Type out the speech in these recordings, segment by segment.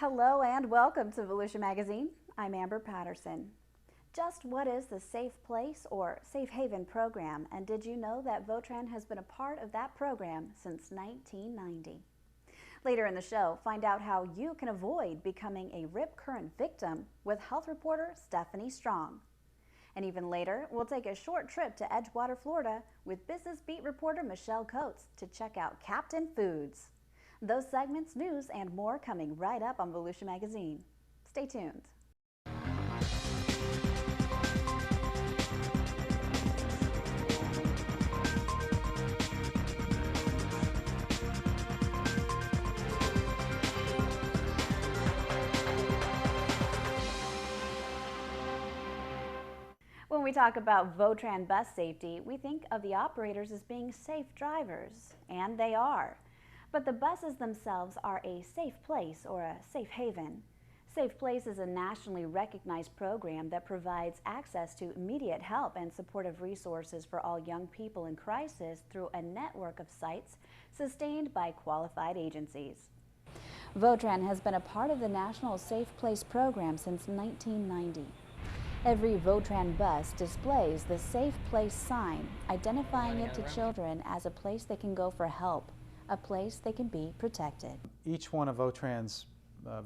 Hello and welcome to Volusia Magazine. I'm Amber Patterson. Just what is the Safe Place or Safe Haven program, and did you know that Votran has been a part of that program since 1990? Later in the show, find out how you can avoid becoming a rip current victim with health reporter Stephanie Strong. And even later, we'll take a short trip to Edgewater, Florida with business beat reporter Michelle Coates to check out Captain Foods. Those segments, news, and more coming right up on Volusia Magazine. Stay tuned. When we talk about Votran bus safety, we think of the operators as being safe drivers, and they are. But the buses themselves are a safe place or a safe haven. Safe Place is a nationally recognized program that provides access to immediate help and supportive resources for all young people in crisis through a network of sites sustained by qualified agencies. Votran has been a part of the National Safe Place program since 1990. Every Votran bus displays the Safe Place sign, identifying it to children as a place they can go for help, a place they can be protected. Each one of Votran's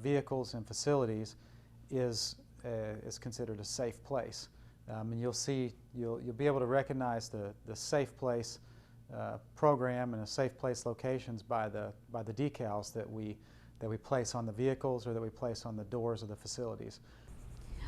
vehicles and facilities is considered a safe place, and you'll be able to recognize the Safe Place program and the Safe Place locations by the decals that we place on the vehicles or that we place on the doors of the facilities.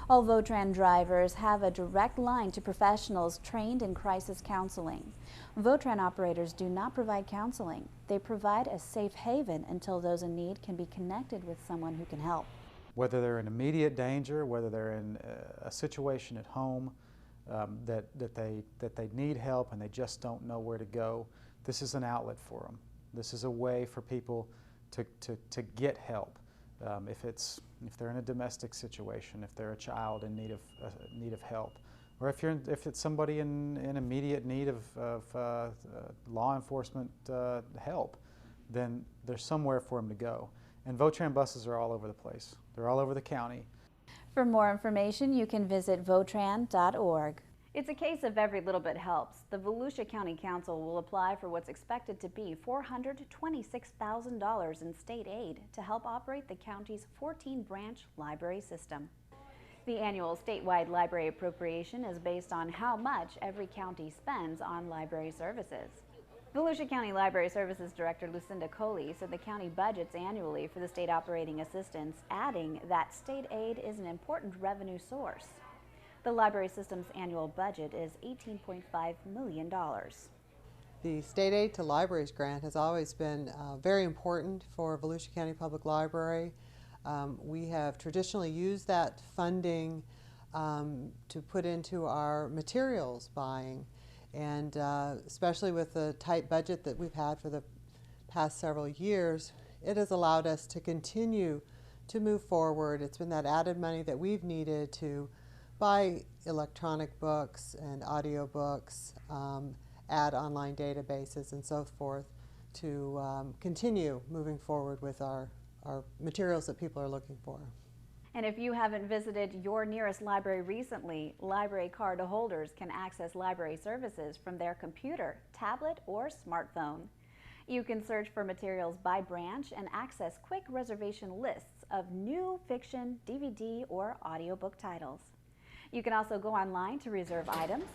All Votran drivers have a direct line to professionals trained in crisis counseling. Votran operators do not provide counseling. They provide a safe haven until those in need can be connected with someone who can help. Whether they're in immediate danger, whether they're in a situation at home that they need help and they just don't know where to go, this is an outlet for them. This is a way for people to get help. If they're in a domestic situation, if they're a child in need of help, or if it's somebody in immediate need of law enforcement help, then there's somewhere for them to go. And Votran buses are all over the place. They're all over the county. For more information, you can visit Votran.org. It's a case of every little bit helps. The Volusia County Council will apply for what's expected to be $426,000 in state aid to help operate the county's 14-branch library system. The annual statewide library appropriation is based on how much every county spends on library services. Volusia County Library Services Director Lucinda Coley said the county budgets annually for the state operating assistance, adding that state aid is an important revenue source. The library system's annual budget is $18.5 million. The State Aid to Libraries grant has always been very important for Volusia County Public Library. We have traditionally used that funding to put into our materials buying, and especially with the tight budget that we've had for the past several years, it has allowed us to continue to move forward. It's been that added money that we've needed to buy electronic books and audio books, add online databases and so forth to continue moving forward with our materials that people are looking for. And if you haven't visited your nearest library recently, library card holders can access library services from their computer, tablet, or smartphone. You can search for materials by branch and access quick reservation lists of new fiction, DVD, or audiobook titles. You can also go online to reserve items,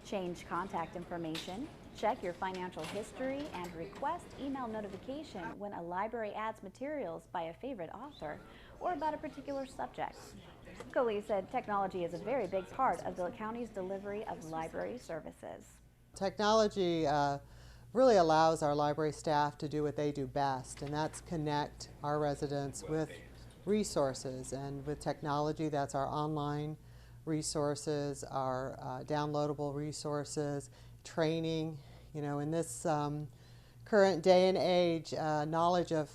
change contact information, check your financial history, and request email notification when a library adds materials by a favorite author or about a particular subject. Coley said technology is a very big part of the county's delivery of library services. Technology really allows our library staff to do what they do best, and that's connect our residents with resources. And with technology, that's our online resources, our downloadable resources, training. You know, in this current day and age, knowledge of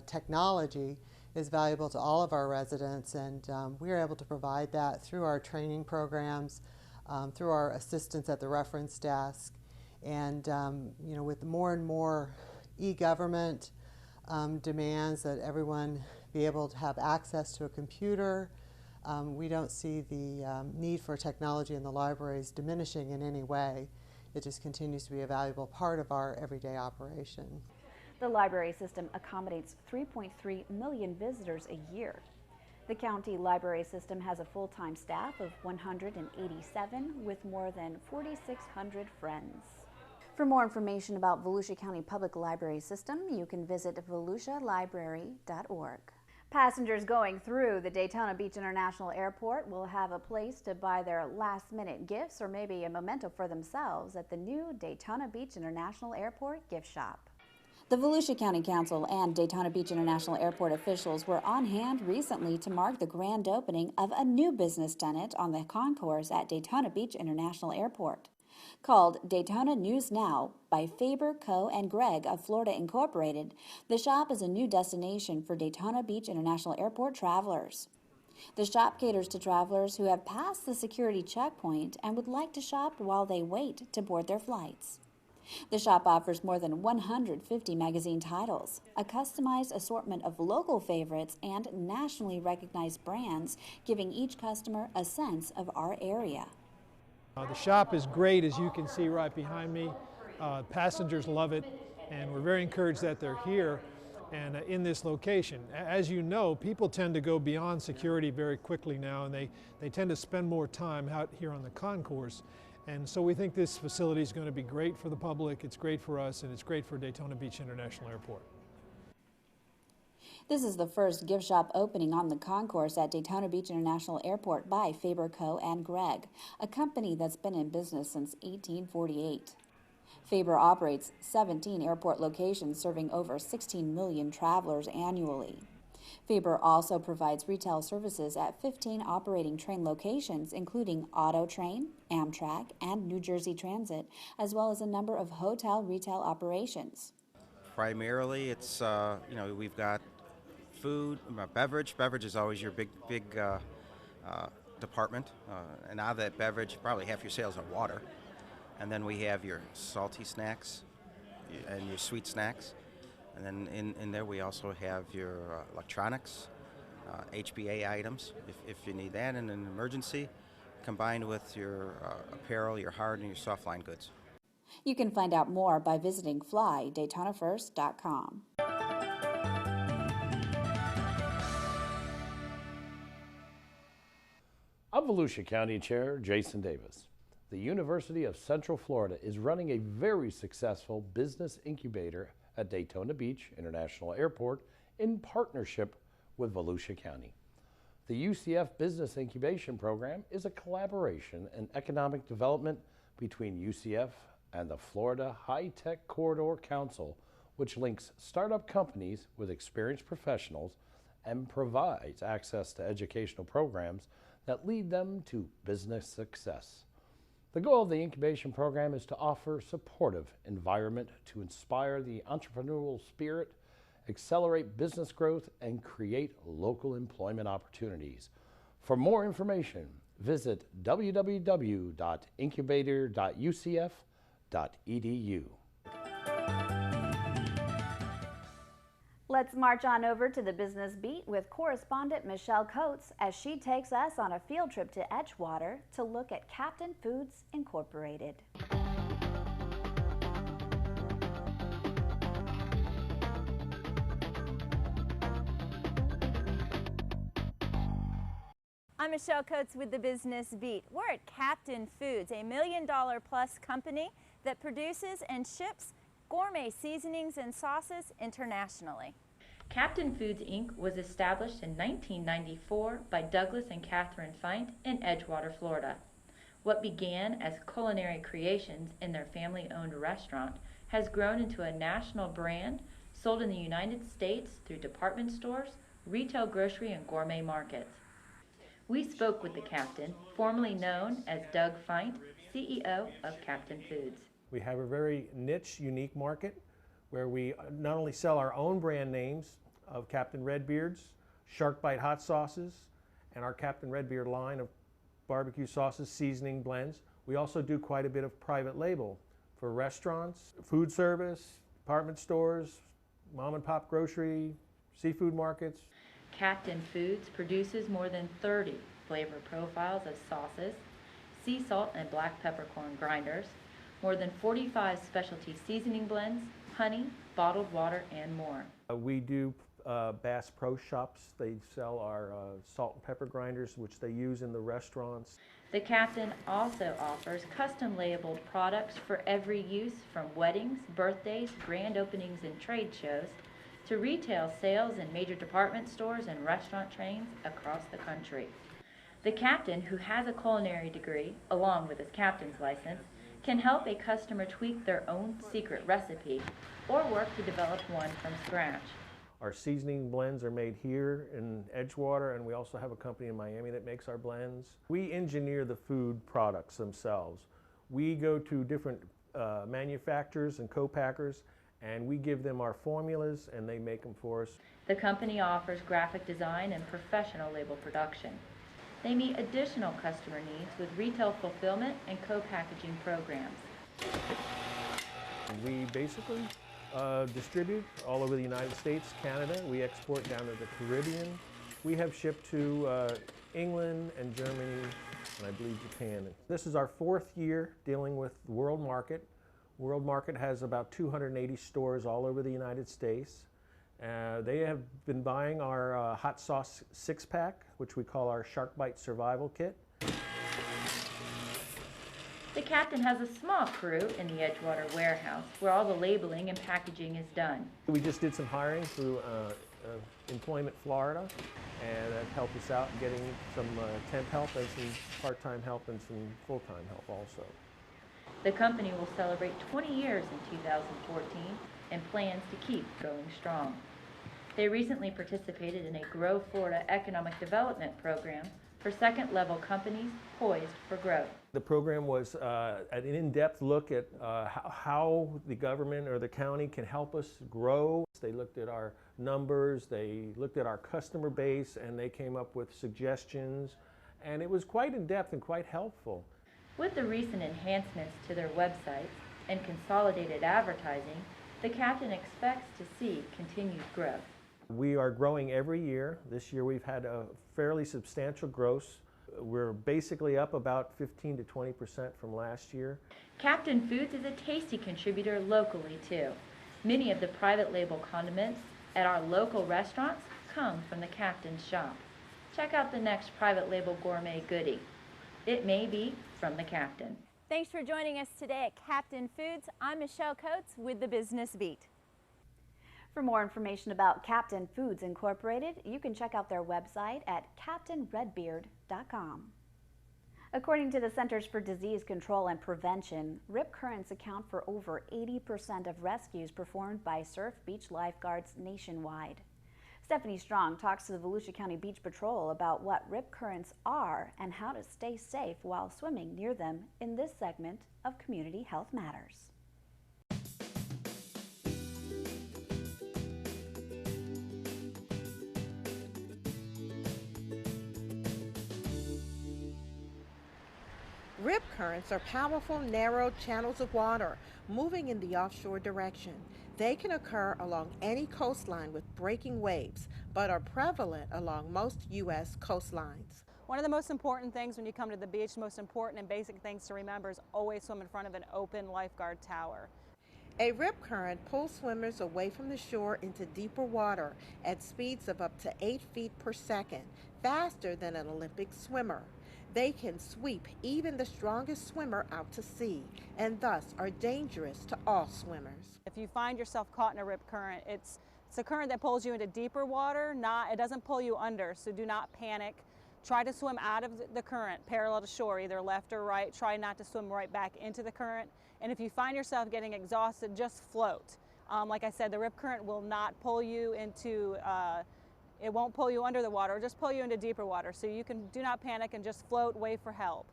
technology is valuable to all of our residents, and we are able to provide that through our training programs, through our assistance at the reference desk, and you know, with more and more e-government demands that everyone be able to have access to a computer. We don't see the need for technology in the libraries diminishing in any way. It just continues to be a valuable part of our everyday operation. The library system accommodates 3.3 million visitors a year. The county library system has a full-time staff of 187 with more than 4,600 friends. For more information about Volusia County Public Library System, you can visit volusialibrary.org. Passengers going through the Daytona Beach International Airport will have a place to buy their last-minute gifts or maybe a memento for themselves at the new Daytona Beach International Airport gift shop. The Volusia County Council and Daytona Beach International Airport officials were on hand recently to mark the grand opening of a new business tenant on the concourse at Daytona Beach International Airport. Called Daytona News Now by Faber, Co. and Greg of Florida Incorporated, the shop is a new destination for Daytona Beach International Airport travelers. The shop caters to travelers who have passed the security checkpoint and would like to shop while they wait to board their flights. The shop offers more than 150 magazine titles, a customized assortment of local favorites, and nationally recognized brands, giving each customer a sense of our area. The shop is great, as you can see right behind me. Passengers love it, and we're very encouraged that they're here and in this location. As you know, people tend to go beyond security very quickly now, and they tend to spend more time out here on the concourse. And so we think this facility is going to be great for the public, it's great for us, and it's great for Daytona Beach International Airport. This is the first gift shop opening on the concourse at Daytona Beach International Airport by Faber, Co. and Greg, a company that's been in business since 1848. Faber operates 17 airport locations serving over 16 million travelers annually. Faber also provides retail services at 15 operating train locations, including Auto Train, Amtrak, and New Jersey Transit, as well as a number of hotel retail operations. Primarily, it's, we've got food, beverage. Beverage is always your big department. And out of that beverage, probably half your sales are water. And then we have your salty snacks and your sweet snacks. And then in there we also have your electronics, HBA items, if you need that in an emergency, combined with your apparel, your hard and your soft line goods. You can find out more by visiting flydaytonafirst.com. I'm Volusia County Chair Jason Davis. The University of Central Florida is running a very successful business incubator at Daytona Beach International Airport in partnership with Volusia County. The UCF Business Incubation Program is a collaboration and economic development between UCF and the Florida High-Tech Corridor Council, which links startup companies with experienced professionals and provides access to educational programs that lead them to business success. The goal of the incubation program is to offer a supportive environment to inspire the entrepreneurial spirit, accelerate business growth, and create local employment opportunities. For more information, visit www.incubator.ucf.edu. Let's march on over to the Business Beat with correspondent Michelle Coates as she takes us on a field trip to Edgewater to look at Captain Foods Incorporated. I'm Michelle Coates with the Business Beat. We're at Captain Foods, a $1 million plus company that produces and ships gourmet seasonings and sauces internationally. Captain Foods Inc. was established in 1994 by Douglas and Catherine Feint in Edgewater, Florida. What began as culinary creations in their family-owned restaurant has grown into a national brand sold in the United States through department stores, retail grocery, and gourmet markets. We spoke with the captain, formerly known as Doug Feint, CEO of Captain Foods. We have a very niche, unique market where we not only sell our own brand names of Captain Redbeards, Shark Bite hot sauces, and our Captain Redbeard line of barbecue sauces, seasoning blends. We also do quite a bit of private label for restaurants, food service, department stores, mom and pop grocery, seafood markets. Captain Foods produces more than 30 flavor profiles of sauces, sea salt and black peppercorn grinders, more than 45 specialty seasoning blends, honey, bottled water, and more. We do Bass Pro Shops. They sell our salt and pepper grinders, which they use in the restaurants. The Captain also offers custom labeled products for every use, from weddings, birthdays, grand openings, and trade shows, to retail sales in major department stores and restaurant chains across the country. The Captain, who has a culinary degree, along with his captain's license, can help a customer tweak their own secret recipe or work to develop one from scratch. Our seasoning blends are made here in Edgewater, and we also have a company in Miami that makes our blends. We engineer the food products themselves. We go to different manufacturers and co-packers, and we give them our formulas, and they make them for us. The company offers graphic design and professional label production. They meet additional customer needs with retail fulfillment and co-packaging programs. We basically distribute all over the United States, Canada. We export down to the Caribbean. We have shipped to England and Germany, and I believe Japan. This is our 4th year dealing with the world market. World Market has about 280 stores all over the United States. They have been buying our hot sauce 6-pack, which we call our Shark Bite Survival Kit. The Captain has a small crew in the Edgewater warehouse where all the labeling and packaging is done. We just did some hiring through Employment Florida, and that helped us out getting some temp help and some part-time help and some full-time help also. The company will celebrate 20 years in 2014 and plans to keep going strong. They recently participated in a Grow Florida Economic Development Program for second-level companies poised for growth. The program was an in-depth look at how the government or the county can help us grow. They looked at our numbers, they looked at our customer base, and they came up with suggestions, and it was quite in-depth and quite helpful. With the recent enhancements to their websites and consolidated advertising, the Captain expects to see continued growth. We are growing every year. This year we've had a fairly substantial growth. We're basically up about 15 to 20% from last year. Captain Foods is a tasty contributor locally too. Many of the private label condiments at our local restaurants come from the Captain's shop. Check out the next private label gourmet goodie. It may be from the Captain. Thanks for joining us today at Captain Foods. I'm Michelle Coates with the Business Beat. For more information about Captain Foods Incorporated, you can check out their website at captainredbeard.com. According to the Centers for Disease Control and Prevention, rip currents account for over 80% of rescues performed by surf beach lifeguards nationwide. Stephanie Strong talks to the Volusia County Beach Patrol about what rip currents are and how to stay safe while swimming near them in this segment of Community Health Matters. Rip currents are powerful, narrow channels of water moving in the offshore direction. They can occur along any coastline with breaking waves, but are prevalent along most U.S. coastlines. One of the most important things when you come to the beach, most important and basic things to remember, is always swim in front of an open lifeguard tower. A rip current pulls swimmers away from the shore into deeper water at speeds of up to 8 feet per second, faster than an Olympic swimmer. They can sweep even the strongest swimmer out to sea, and thus are dangerous to all swimmers. If you find yourself caught in a rip current, it's a current that pulls you into deeper water, it doesn't pull you under, so do not panic. Try to swim out of the current parallel to shore, either left or right. Try not to swim right back into the current. And if you find yourself getting exhausted, just float. Like I said, the rip current will not pull you into it won't pull you under the water, it'll just pull you into deeper water. So you can do not panic and just float, wait for help.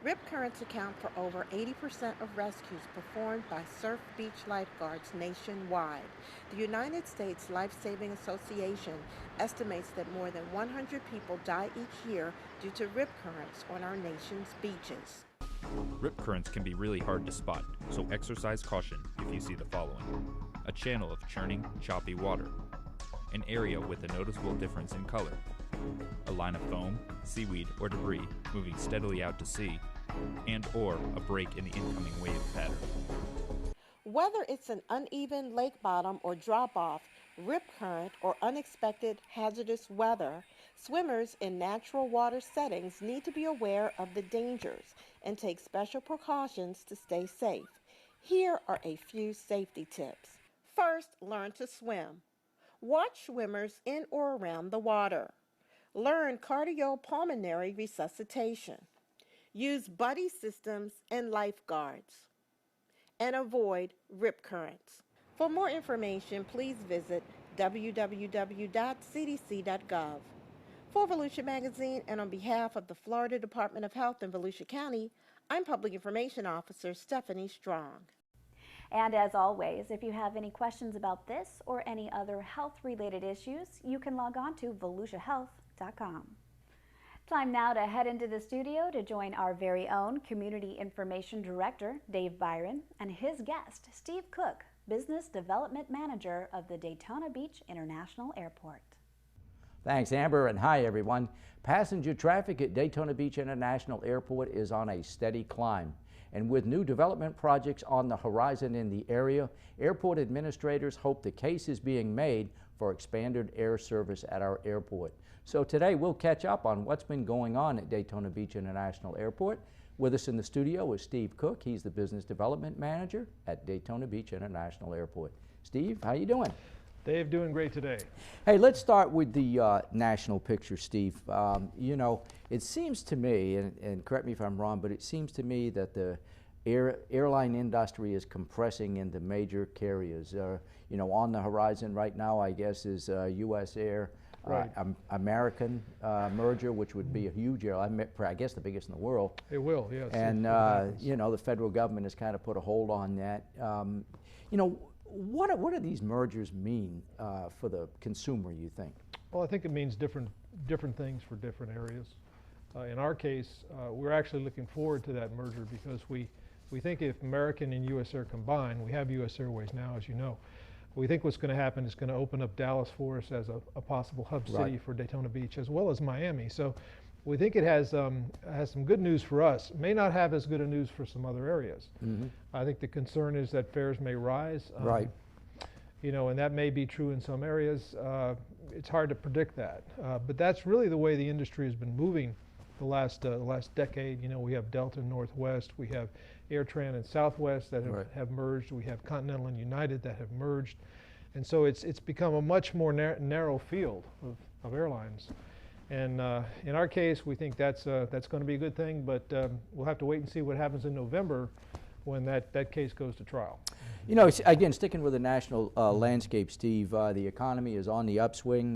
Rip currents account for over 80% of rescues performed by surf beach lifeguards nationwide. The United States Life Saving Association estimates that more than 100 people die each year due to rip currents on our nation's beaches. Rip currents can be really hard to spot, so exercise caution if you see the following. a channel of churning, choppy water, an area with a noticeable difference in color, a line of foam, seaweed, or debris moving steadily out to sea, and/or a break in the incoming wave pattern. Whether it's an uneven lake bottom or drop-off, rip current, or unexpected hazardous weather, swimmers in natural water settings need to be aware of the dangers and take special precautions to stay safe. Here are a few safety tips. First, learn to swim. Watch swimmers in or around the water. Learn cardiopulmonary resuscitation. Use buddy systems and lifeguards. And avoid rip currents. For more information, please visit www.cdc.gov. For Volusia Magazine and on behalf of the Florida Department of Health in Volusia County, I'm Public Information Officer Stephanie Strong. And as always, if you have any questions about this or any other health-related issues, you can log on to volusiahealth.com. Time now to head into the studio to join our very own Community Information Director, Dave Byron, and his guest, Steve Cooke, Business Development Manager of the Daytona Beach International Airport. Thanks, Amber, and hi, everyone. Passenger traffic at Daytona Beach International Airport is on a steady climb. And with new development projects on the horizon in the area, airport administrators hope the case is being made for expanded air service at our airport. So today we'll catch up on what's been going on at Daytona Beach International Airport. With us in the studio is Steve Cooke. He's the Business Development Manager at Daytona Beach International Airport. Steve, how you doing? Dave, doing great today. Hey, let's start with the national picture, Steve. You know, it seems to me, and correct me if I'm wrong, but it seems to me that the airline industry is compressing into major carriers. You know, on the horizon right now, I guess, is U.S. Air, right. American merger, which would be a huge airline, I guess the biggest in the world. It will, yes. And, you know, the federal government has kind of put a hold on that. You know, what do these mergers mean for the consumer, you think? Well, I think it means different things for different areas. In our case, we're actually looking forward to that merger because we think if American and U.S. Air combine, we have U.S. Airways now, as you know, we think what's going to happen is going to open up Dallas for us as a possible hub city for Daytona Beach, as well as Miami. So we think it has some good news for us. May not have as good a news for some other areas. Mm-hmm. I think the concern is that fares may rise. Right. You know, and that may be true in some areas. It's hard to predict that. But that's really the way the industry has been moving the last decade. You know, we have Delta and Northwest, we have AirTran and Southwest that have merged, we have Continental and United that have merged, and so it's become a much more narrow field of airlines. And in our case, we think that's going to be a good thing, but we'll have to wait and see what happens in November when that case goes to trial. You know, again, sticking with the national landscape, Steve, the economy is on the upswing.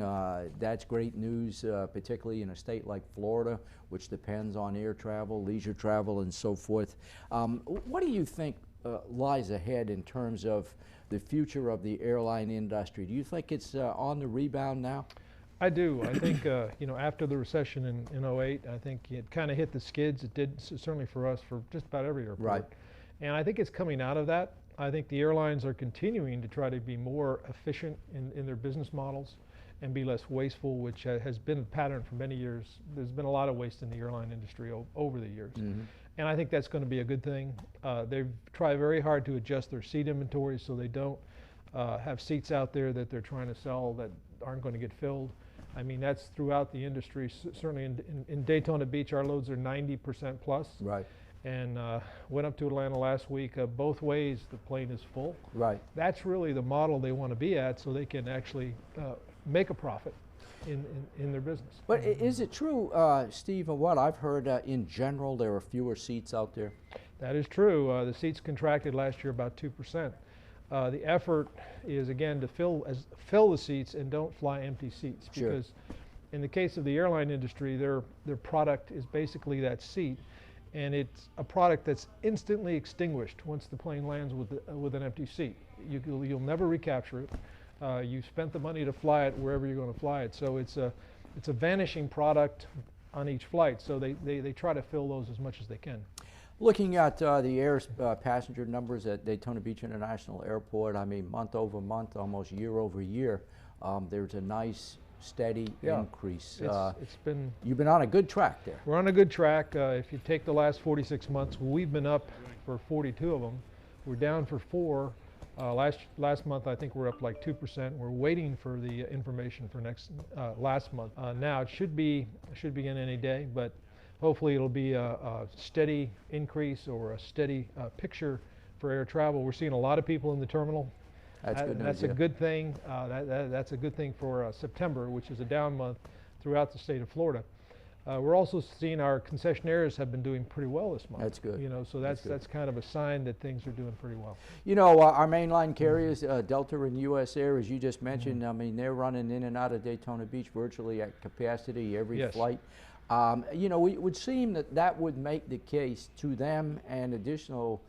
That's great news, particularly in a state like Florida, which depends on air travel, leisure travel, and so forth. What do you think lies ahead in terms of the future of the airline industry? Do you think it's on the rebound now? I do. I think, you know, after the recession in 08, I think it kind of hit the skids. It did, certainly for us, for just about every airport. Right. And I think it's coming out of that. I think the airlines are continuing to try to be more efficient in their business models and be less wasteful, which has been a pattern for many years. There's been a lot of waste in the airline industry over the years. Mm-hmm. And I think that's going to be a good thing. They've tried very hard to adjust their seat inventory so they don't have seats out there that they're trying to sell that aren't going to get filled. I mean, that's throughout the industry. Certainly in Daytona Beach, our loads are 90% plus. Right. And went up to Atlanta last week. Both ways, the plane is full. Right. That's really the model they want to be at, so they can actually make a profit in their business. But is it true, Steve, and what I've heard in general, there are fewer seats out there? That is true. The seats contracted last year about 2%. The effort is, again, to fill the seats and don't fly empty seats. Sure. Because in the case of the airline industry, their product is basically that seat. And it's a product that's instantly extinguished once the plane lands with an empty seat. You'll never recapture it. You spent the money to fly it wherever you're going to fly it. So it's a vanishing product on each flight. So they try to fill those as much as they can. Looking at the air passenger numbers at Daytona Beach International Airport, I mean, month over month, almost year over year, there's a nice steady increase. You've been on a good track there. We're on a good track. If you take the last 46 months, we've been up for 42 of them. We're down for 4. Last month, I think we're up like 2%. We're waiting for the information for last month. Now it should be in any day, but hopefully it'll be a steady increase or a steady picture for air travel. We're seeing a lot of people in the terminal. That's good news. That's a good thing. That's a good thing for September, which is a down month throughout the state of Florida. We're also seeing our concessionaires have been doing pretty well this month. That's good. You know, so that's kind of a sign that things are doing pretty well. You know, our mainline carriers, Delta and U.S. Air, as you just mentioned, I mean, they're running in and out of Daytona Beach virtually at capacity every flight. You know, it would seem that would make the case to them and additional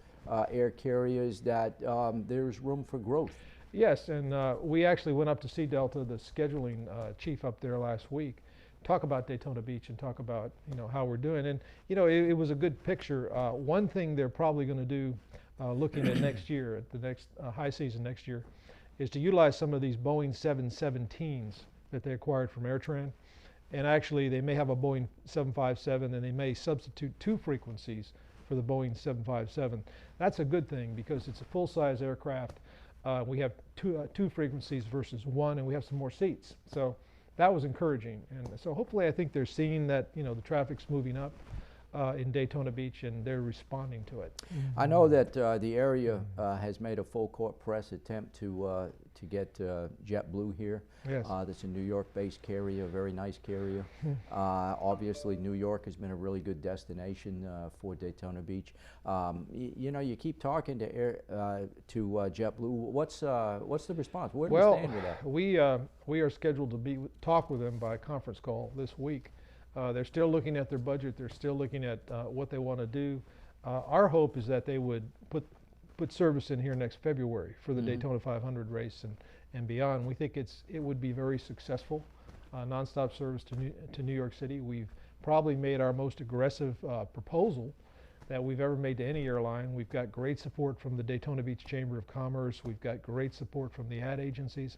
air carriers that there's room for growth. Yes, and we actually went up to see Delta, the scheduling chief up there last week, talk about Daytona Beach and talk about, you know, how we're doing. And, you know, it was a good picture. One thing they're probably going to do looking at next year, at the next high season next year, is to utilize some of these Boeing 717s that they acquired from Airtran. And actually, they may have a Boeing 757, and they may substitute 2 frequencies for the Boeing 757. That's a good thing because it's a full-size aircraft. We have two frequencies versus 1, and we have some more seats. So that was encouraging. And so hopefully, I think they're seeing that, you know, the traffic's moving up in Daytona Beach, and they're responding to it. I know that the area has made a full-court press attempt to get JetBlue here. Yes. That's a New York-based carrier, a very nice carrier. Obviously, New York has been a really good destination for Daytona Beach. You know, you keep talking to JetBlue. What's the response? Where do you stand with that? We are scheduled to talk with them by conference call this week. They're still looking at their budget. They're still looking at what they want to do. Our hope is that they would put service in here next February for the Daytona 500 race and beyond. We think it would be very successful, nonstop service to New York City. We've probably made our most aggressive proposal that we've ever made to any airline. We've got great support from the Daytona Beach Chamber of Commerce. We've got great support from the ad agencies.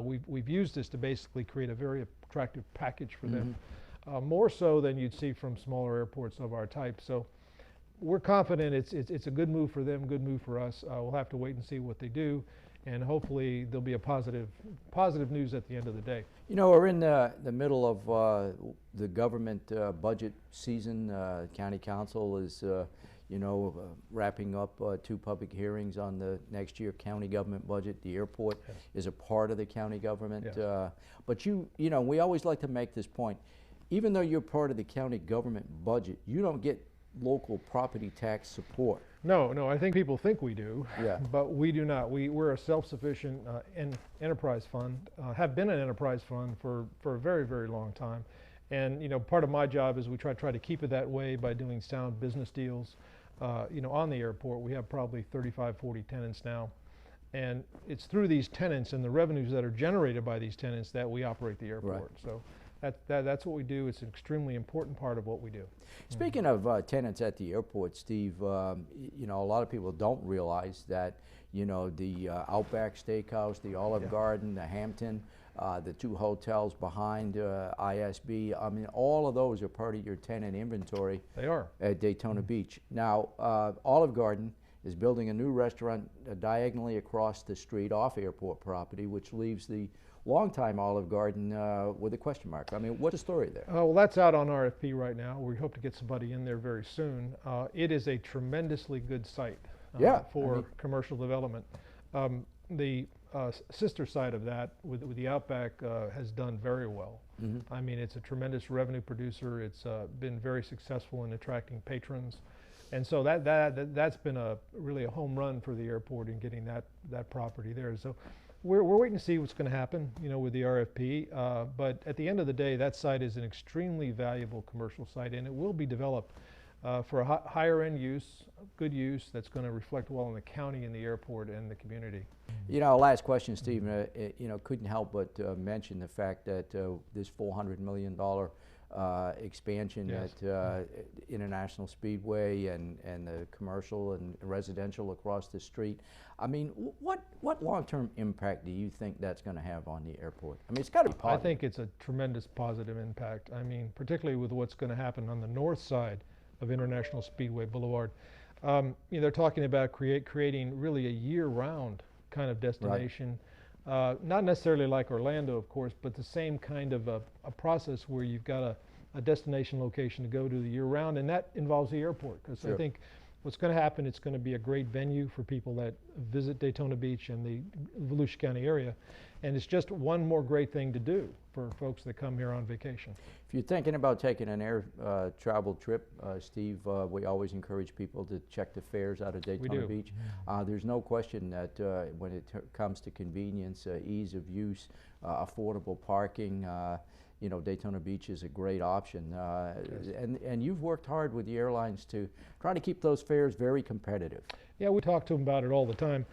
We've used this to basically create a very attractive package for them. More so than you'd see from smaller airports of our type. So we're confident it's a good move for them, good move for us. We'll have to wait and see what they do, and hopefully there'll be a positive news at the end of the day. You know, we're in the middle of the government budget season. County Council is, you know, wrapping up 2 public hearings on the next year county government budget. The airport is a part of the county government. But you know, we always like to make this point. Even though you're part of the county government budget, you don't get local property tax support. No, I think people think we do, Yeah. but we do not. We're a self-sufficient enterprise fund, have been an enterprise fund for a very, very long time. And, you know, part of my job is we try to keep it that way by doing sound business deals. You know, on the airport, we have probably 35, 40 tenants now. And it's through these tenants and the revenues that are generated by these tenants that we operate the airport. Right. So that's what we do. It's an extremely important part of what we do. Speaking of tenants at the airport, Steve, you know, a lot of people don't realize that, you know, the Outback Steakhouse, the Olive Garden, the Hampton, the 2 hotels behind ISB, I mean, all of those are part of your tenant inventory. They are. At Daytona Beach. Now, Olive Garden is building a new restaurant diagonally across the street off airport property, which leaves the longtime Olive Garden with a question mark. I mean, what's the story there? Well, that's out on RFP right now. We hope to get somebody in there very soon. It is a tremendously good site for commercial development. The sister side of that, with the Outback, has done very well. I mean, it's a tremendous revenue producer. It's been very successful in attracting patrons. And so that's been really a home run for the airport in getting that property there. So we're waiting to see what's going to happen, you know, with the RFP. But at the end of the day, that site is an extremely valuable commercial site, and it will be developed for a higher end use, good use that's going to reflect well on the county and the airport and the community. You know, last question, Steve, you know, couldn't help but mention the fact that this $400 million expansion at International Speedway and the commercial and residential across the street. I mean, what long-term impact do you think that's going to have on the airport? I mean, it's got to be positive. I think it's a tremendous positive impact. I mean, particularly with what's going to happen on the north side of International Speedway Boulevard. You know, they're talking about creating really a year-round kind of destination. Right. Not necessarily like Orlando, of course, but the same kind of a process where you've got a destination location to go to the year-round, and that involves the airport. Because sure. I think what's going to happen, it's going to be a great venue for people that visit Daytona Beach and the Volusia County area, and it's just one more great thing to do for folks that come here on vacation. If you're thinking about taking an air travel trip, Steve, we always encourage people to check the fares out of Daytona Beach. There's no question that when it comes to convenience, ease of use, affordable parking, you know, Daytona Beach is a great option. And you've worked hard with the airlines to try to keep those fares very competitive. Yeah, we talk to them about it all the time.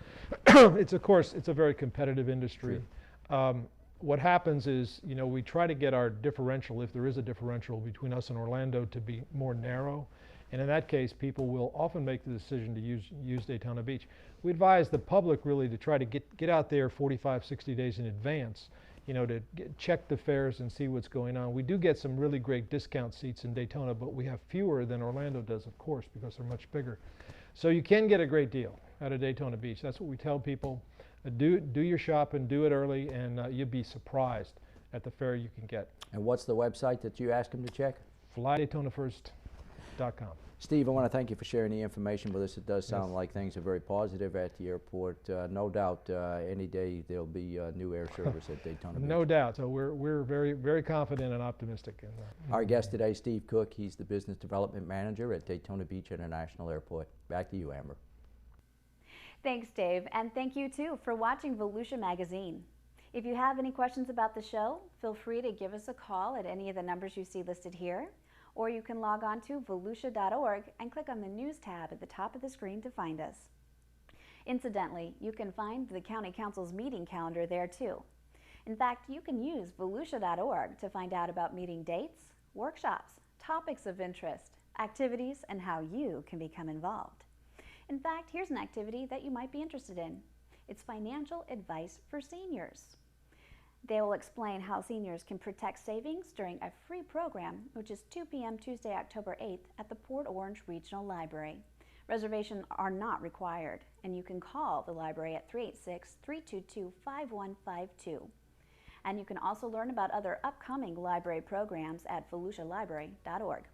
Of course, it's a very competitive industry. What happens is, you know, we try to get our differential, if there is a differential between us and Orlando, to be more narrow. And in that case, people will often make the decision to use Daytona Beach. We advise the public really to try to get out there 45, 60 days in advance, you know, to check the fares and see what's going on. We do get some really great discount seats in Daytona, but we have fewer than Orlando does, of course, because they're much bigger. So you can get a great deal out of Daytona Beach. That's what we tell people. Do your shopping, do it early, and you'll be surprised at the fare you can get. And what's the website that you ask them to check? FlyDaytonaFirst.com. Steve, I want to thank you for sharing the information with us. It does sound like things are very positive at the airport. No doubt any day there'll be new air service at Daytona Beach. No doubt. So we're very, very confident and optimistic in that. Our guest today, Steve Cooke. He's the Business Development Manager at Daytona Beach International Airport. Back to you, Amber. Thanks, Dave, and thank you too for watching Volusia Magazine. If you have any questions about the show, feel free to give us a call at any of the numbers you see listed here, or you can log on to volusia.org and click on the News tab at the top of the screen to find us. Incidentally, you can find the County Council's meeting calendar there too. In fact, you can use volusia.org to find out about meeting dates, workshops, topics of interest, activities, and how you can become involved. In fact, here's an activity that you might be interested in. It's financial advice for seniors. They will explain how seniors can protect savings during a free program, which is 2 p.m. Tuesday, October 8th at the Port Orange Regional Library. Reservations are not required, and you can call the library at 386-322-5152. And you can also learn about other upcoming library programs at volusialibrary.org.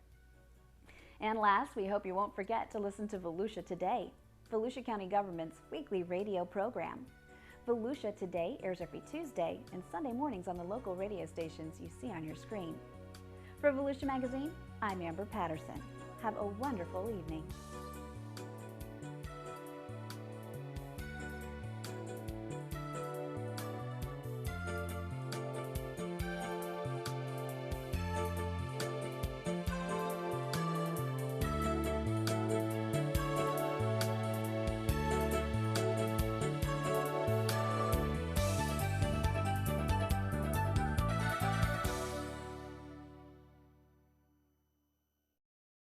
And last, we hope you won't forget to listen to Volusia Today, Volusia County Government's weekly radio program. Volusia Today airs every Tuesday and Sunday mornings on the local radio stations you see on your screen. For Volusia Magazine, I'm Amber Patterson. Have a wonderful evening.